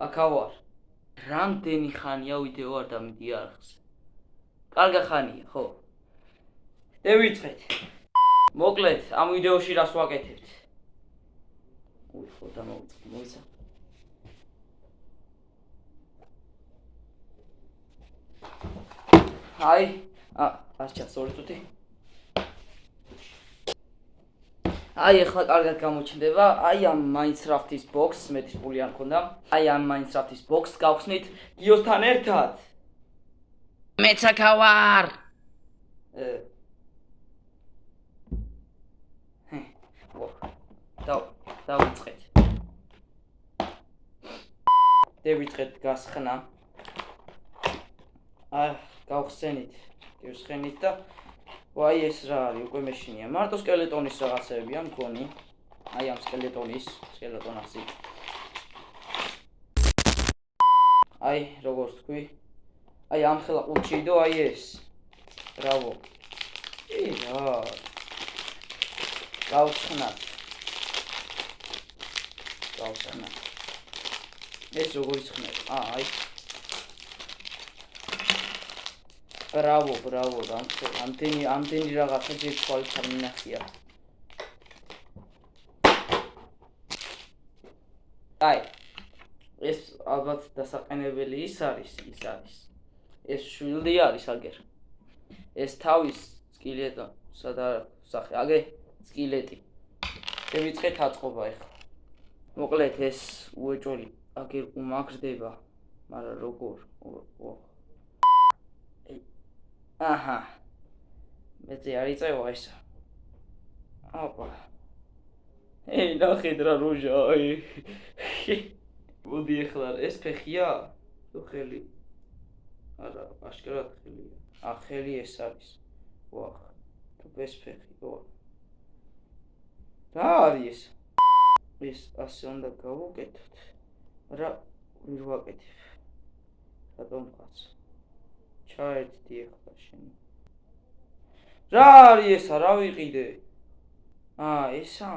აქა ვარ. რამდენი ხანია ვიდეო არ დამიდი არხზე. კარგა ხანია, ხო? დევიწყეთ. მოკლედ, ამ ვიდეოში რას ვაკეთებთ? ხო, დამოვიწყეთ, მოიცა. აი, არჩა, სწორი წუთი. აი, ახლა კარგად გამოჩნდება. აი ამ Minecraft-ის box, მეტის პული არ მქონდა. აი ამ Minecraft-ის box გავხსნით გიოსთან ერთად. მეც აქა ვარ. დავიწყეთ. დავიწყეთ გასხნა. გავხსენით, გევსხენით და ვაი ეს რა არის, უკვე მეშინია. მარტო სკელეტონის რაღაცებია მგონი. აი ამ სკელეტონასი. აი, როგორც თქვი. აი ამ ხელა ყუთშიდო, აი ეს. ბრავო. რა. გავხსნათ. ეს როგორ იხსნება? აი. Bravo, ამდენი რაღაცა ჯერ თვალით არ მინახია. აი, ეს ალბათ დასაყენებელი ის არის. ეს შვილდი არის აგერ. ეს თავის სკილეტო, სადა სახე, აგე სკილეტი. შევიწყეთ აწყობა ახლა. მოკლედ ეს უეჭველი აგერ უმაგრდება, მაგრამ როგორ? აჰა. მეც არ იწევა ესა. ოპა. ნახეთ რა როჟა, მოდი ახლა ეს ფეხია? თუ ხელი? არა, აშკარად ხელია. ხელი ეს არის. ვახ. თუ ეს ფეხი, ო. რა არის ეს? ეს ასე უნდა გავუკეთოთ. რა ვერ ვაკეთებ. რატომღაც? ჩაერთდი ახლა შენი. რა არის ესა, რა ვიყიდე? ესა.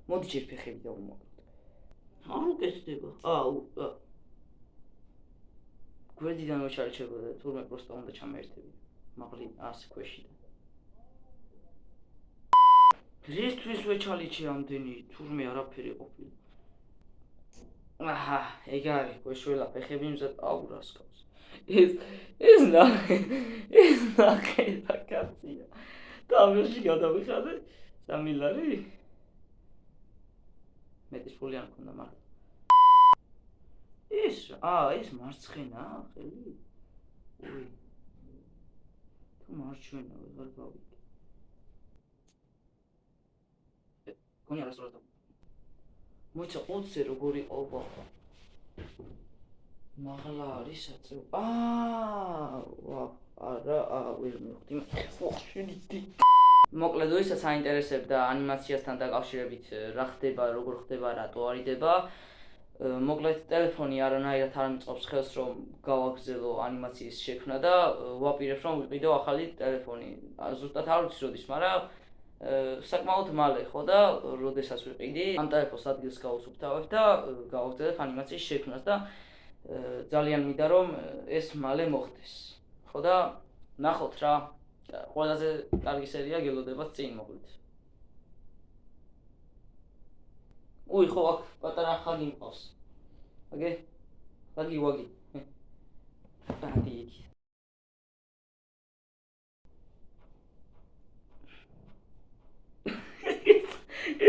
მოდი ჯერ ფეხები დავუმოკლოთ. არ უკეთდება. გვერდიდან მოჩარჩებოდა, თურმე პროსტა უნდა ჩამეერთები. მაღლი ასე ქვეშიდან. რისთვის ვეჩალიჩე ამდენი, თურმე არაფერი ყოფილა. აჰა, ეგ არის, ქვეშველა ფეხები მზად აურას გავს. ეს ნახე რა კაცია. დამში გადავიხადე 3 ლარი. მეტის პული არ მქონდა მაგრამ. ეს მარცხენა ხელი. ой. თუ მარჩვენა ვეღარ გავიგე. გონია რა სწორად. მოიცა 20-ზე როგორი ყობა. მაღლა არის აწევ. არა, ვერ მივხვდი. შენიდი. მოკლედ ვისაც აინტერესებდა ანიმაციასთან დაკავშირებით რა ხდება, როგორ ხდება, რატო არიდება. მოკლედ ტელეფონი არანაირად არ მიწყობს ხელს რომ გავაგზელო ანიმაციის შექმნა და ვაპირებ რომ ვიყიდო ახალი ტელეფონი. ზუსტად არ ვიცი როდის, მაგრამ საკმაოდ მალე ხო და როდესაც ვიყიდი, ამ ტელეფონს ადგილს გავუსუფთავებ და გავაგზავნებ ანიმაციის შექმნას და ძალიან მინდა რომ ეს მალე მოხდეს. ხო და ნახოთ რა. ყველაზე კარგი სერია გელოდებათ წინ მოკლედ. ხო აქ პატარა ხაგი მყავს. აგე? ხაგი ვაგი. დადი იქ.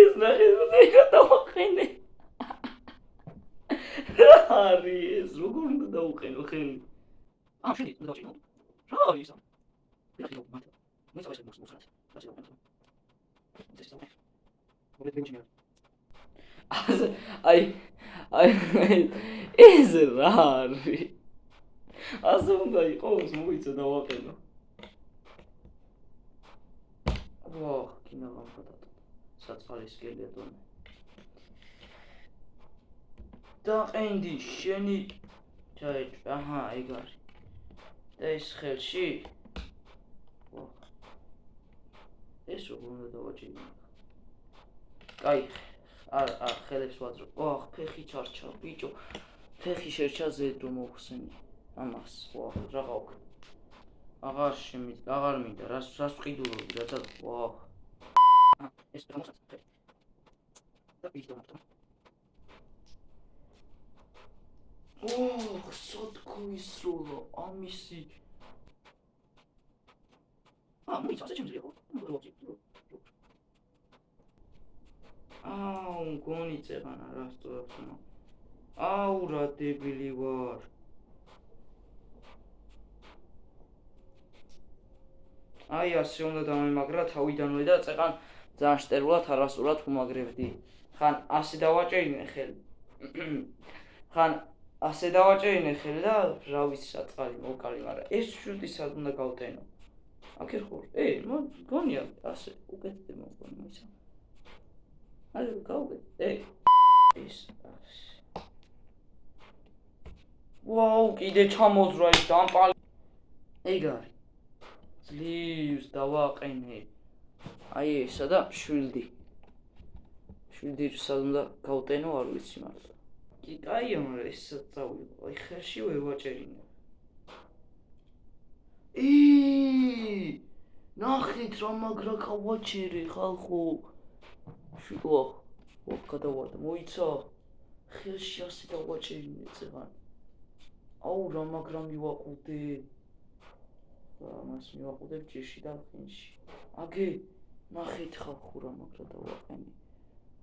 ეს ნახე რა დავაყენე. არის როგორ უნდა დავუყენო ხელი? შენი უნდა დავჭინო. რა არის ეს? აი ეს რა არის? ასე უნდა იყოს, მოიცა დავაყენო. კინა გამხდათ. საწყალის სკელეტონი. დაყენდი შენი ჩაეჭვა. ეგ არის. და ეს ხელში ეს როგორ უნდა დავაჭინო? კაი, ხელებს ვაძრო. ფეხი ჩარჩა, ბიჭო. ფეხი შერჩა ზედ რომ მოხსენი. ამას ვა რა გავქ. აღარ მინდა რას ვყიდულობდი რაცა ვა. ეს მომხდარა. და ვიდეო. ოხ, სოტქოისროლა ამისი. მოიცა ჩემს ხო? მგონი წეღანა რა სწორად ხმა. რა დებილი ვარ. ასე უნდა დამემაგრა თავიდანვე და წეღან ძალიან შტერულად არასწორად ვუმაგრებდი. ხან ასე დავაჭერინე ხელი. ხან ასე დავაჭერინე ხელი და რა ვიცი რა წყალი მოკალი, მაგრამ ეს შვილდი სად უნდა გავტენო. აქ ხო? მგონია ასე უკეთდე მოგონი მოიცა. გავუკეთე. ეს ვაუ, კიდე ჩამოზრა ის დამპალი. ეგ არის. ძლივს დავაყენე. ესა და შვილდი. შვილდი სად უნდა გავტენო არ ვიცი მართლა. კი კაია, მაგრამ ეს წავიდო. ხელში ვერ ვაჭერინე. ნახეთ რა მაგრა გავაჭერე ხალხო. შუა გადავარდა მოიცა. ხელში ასე დავაჭერინე წეღან. რა მაგრა მივაყუდე. ამას მივაყუდებ ჭირში და ხინში. ნახეთ ხალხო რა მაგრა დავაყენე.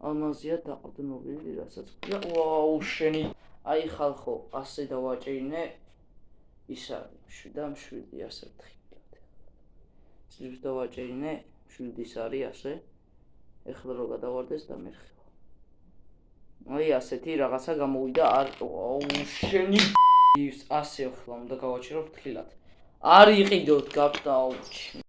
ალმაზია დაყრდნობილი რასაც ქვია. ვაუ შენი. ხალხო ასე დავაჭერინე. ის არის 7 ასე ვთხილად. ძლივს დავაჭერინე, შვილდის არის ასე. ეხლა რო გადავარდეს და მერხევა. ასეთი რაღაცა გამოვიდა შენი ასე ახლა უნდა გავაჭერო ვთხილად. არ იყიდოთ გაბდაუჩი.